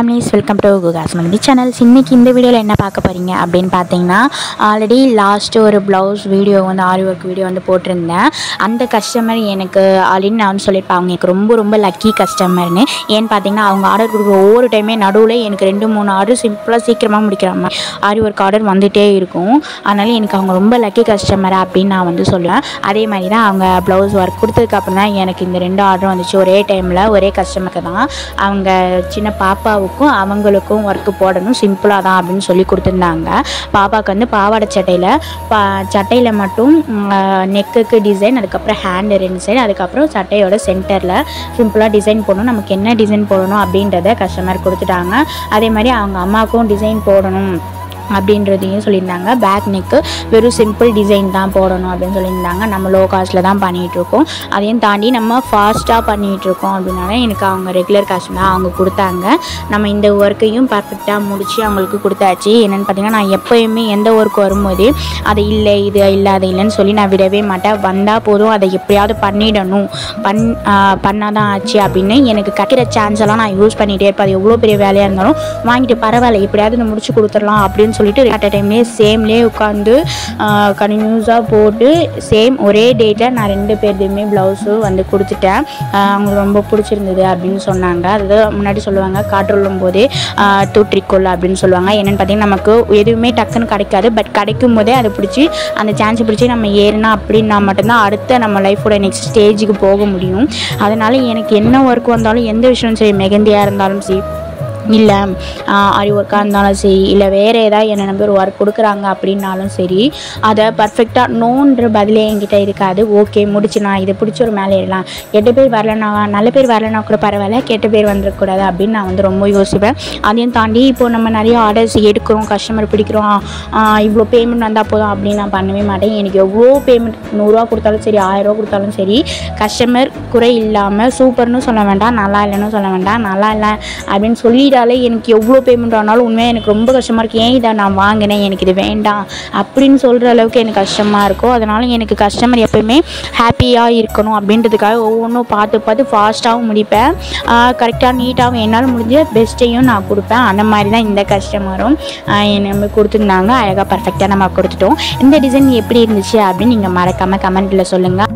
Families, welcome to குகாஸ் மந்தி channels. இன்றைக்கி இந்த வீடியோவில் என்ன பார்க்க போகிறீங்க அப்படின்னு பார்த்தீங்கன்னா, ஆல்ரெடி லாஸ்ட்டு ஒரு ப்ளவுஸ் வீடியோ வந்து ஆரி ஒர்க் வீடியோ வந்து போட்டிருந்தேன். அந்த கஸ்டமர் எனக்கு ஆல்ரெடி நான் வந்து சொல்லியிருப்பேன், அவங்க எனக்கு ரொம்ப ரொம்ப லக்கி கஸ்டமர்னு. ஏன்னு பார்த்தீங்கன்னா, அவங்க ஆர்டர் கொடுக்குற ஒவ்வொரு டைமே நடுவில் எனக்கு 2-3 ஆர்டர் சிம்பிளாக சீக்கிரமாக முடிக்கிற மாதிரி ஆரி ஒர்க் ஆர்டர் வந்துகிட்டே இருக்கும். அதனால் எனக்கு அவங்க ரொம்ப லக்கி கஸ்டமர் அப்படின்னு நான் வந்து சொல்லுவேன். அதே மாதிரி தான் அவங்க ப்ளவுஸ் ஒர்க் கொடுத்ததுக்கப்புறம் தான் எனக்கு இந்த 2 ஆர்டரும் வந்துச்சு. ஒரே டைமில் ஒரே கஸ்டமருக்கு தான். அவங்க சின்ன பாப்பாவுக்கும் அவங்களுக்கும் ஒர்க்கு போடணும், சிம்பிளாக தான் அப்படின்னு சொல்லி கொடுத்துருந்தாங்க. பாப்பாவுக்கு வந்து பாவாடை சட்டையில் மட்டும் நெக்குக்கு டிசைன், அதுக்கப்புறம் ஹேண்டு 2 சைடு, அதுக்கப்புறம் சட்டையோட சென்டரில் சிம்பிளாக டிசைன் போடணும். நமக்கு என்ன டிசைன் போடணும் அப்படின்றத கஸ்டமர் கொடுத்துட்டாங்க. அதே மாதிரி அவங்க அம்மாவுக்கும் டிசைன் போடணும் அப்படின்றதையும் சொல்லியிருந்தாங்க. பேக் நெக்கு வெறும் சிம்பிள் டிசைன் தான் போடணும் அப்படின்னு சொல்லியிருந்தாங்க. நம்ம லோ காஸ்ட்டில் தான் பண்ணிகிட்ருக்கோம். அதையும் தாண்டி நம்ம ஃபாஸ்ட்டாக பண்ணிகிட்ருக்கோம் அப்படின்னால எனக்கு அவங்க ரெகுலர் கஸ்டமர் அவங்க கொடுத்தாங்க. நம்ம இந்த ஒர்க்கையும் பர்ஃபெக்டாக முடித்து அவங்களுக்கு கொடுத்தாச்சு. என்னென்னு பார்த்தீங்கன்னா, நான் எப்போயுமே எந்த ஒர்க் வரும்போது அதை இல்லை இது இல்லை அது இல்லைன்னு சொல்லி நான் விடவே மாட்டேன். வந்தால் போதும், அதை எப்படியாவது பண்ணிடணும், பண்ணாதான் ஆச்சு அப்படின்னு எனக்கு கிடைக்கிற சான்ஸ் எல்லாம் நான் யூஸ் பண்ணிகிட்டே இருப்பேன். அது எவ்வளோ பெரிய வேலையாக இருந்தாலும் வாங்கிட்டு பரவாயில்ல எப்படியாவது இதை முடிச்சு கொடுத்துடலாம் அப்படின்னு சொல்லிட்டு அட் டைம்லேயே சேம்லேயே உட்காந்து கண்டினியூஸாக போட்டு சேம் ஒரே டேட்டில் நான் 2 பேர்தையுமே ப்ளவுஸு வந்து கொடுத்துட்டேன். அவங்களுக்கு ரொம்ப பிடிச்சிருந்தது அப்படின்னு சொன்னாங்க. அது முன்னாடி சொல்லுவாங்க, காற்றுள்ளும் போதே தூற்றிக்கொள் அப்படின்னு சொல்லுவாங்க. என்னென்னு பார்த்தீங்கன்னா, நமக்கு எதுவுமே டக்குன்னு கிடைக்காது. பட் கிடைக்கும் போதே அதை பிடிச்சி அந்த சான்ஸை பிடிச்சி நம்ம ஏறினா அப்படின்னா மட்டும்தான் அடுத்த நம்ம லைஃபோட நெக்ஸ்ட் ஸ்டேஜுக்கு போக முடியும். அதனால் எனக்கு என்ன ஒர்க் வந்தாலும், எந்த விஷயம் சரி, மெகந்தியாக இருந்தாலும் சரி, இல்லை ஆரி ஒர்க்காக இருந்தாலும் சரி, இல்லை வேறு ஏதாவது என்ன பேர் ஒர்க் கொடுக்குறாங்க அப்படின்னாலும் சரி, அதை பர்ஃபெக்டாக நோன்ற பதிலே என்கிட்ட இருக்காது. ஓகே முடிச்சு நான் இதை பிடிச்ச ஒரு மேலே ஏறலாம், 8 பேர் வரலனா, நல்ல பேர் வரலனா கூட பரவாயில்ல, கெட்ட பேர் வந்துடக்கூடாது அப்படின்னு நான் வந்து ரொம்ப யோசிப்பேன். அதையும் தாண்டி இப்போது நம்ம நிறைய ஆர்டர்ஸ் எடுக்கிறோம், கஸ்டமர் பிடிக்கிறோம், இவ்வளோ பேமெண்ட் வந்தால் போதும் அப்படின்னு நான் பண்ணவே மாட்டேன். எனக்கு எவ்வளோ பேமெண்ட் 100 ரூபா கொடுத்தாலும் சரி, 1000 ரூபா கொடுத்தாலும் சரி, கஸ்டமர் குறை இல்லாமல் சூப்பர்னு சொல்ல வேண்டாம், நல்லா இல்லைன்னு சொல்ல வேண்டாம், நல்லா இல்லை அப்படின்னு சொல்லி எனக்கு எவ்வளோ பேமெண்ட் ஆனாலும் உண்மையாக எனக்கு ரொம்ப கஷ்டமாக இருக்குது. ஏன் இதை நான் வாங்கினேன், எனக்கு இது வேண்டாம் அப்படின்னு சொல்கிற அளவுக்கு எனக்கு கஷ்டமாக இருக்கும். அதனால் எனக்கு கஸ்டமர் எப்போயுமே ஹாப்பியாக இருக்கணும் அப்படின்றதுக்காக ஒவ்வொன்றும் பார்த்து ஃபாஸ்ட்டாகவும் முடிப்பேன், கரெக்டாக நீட்டாகவும் என்னால் முடிஞ்ச பெஸ்ட்டையும் நான் கொடுப்பேன். அந்த மாதிரி தான் இந்த கஸ்டமரும் நம்ம கொடுத்துருந்தாங்க. அழகாக பர்ஃபெக்டாக நம்ம கொடுத்துட்டோம். இந்த டிசைன் எப்படி இருந்துச்சு அப்படின்னு நீங்கள் மறக்காமல் கமெண்ட்டில் சொல்லுங்கள்.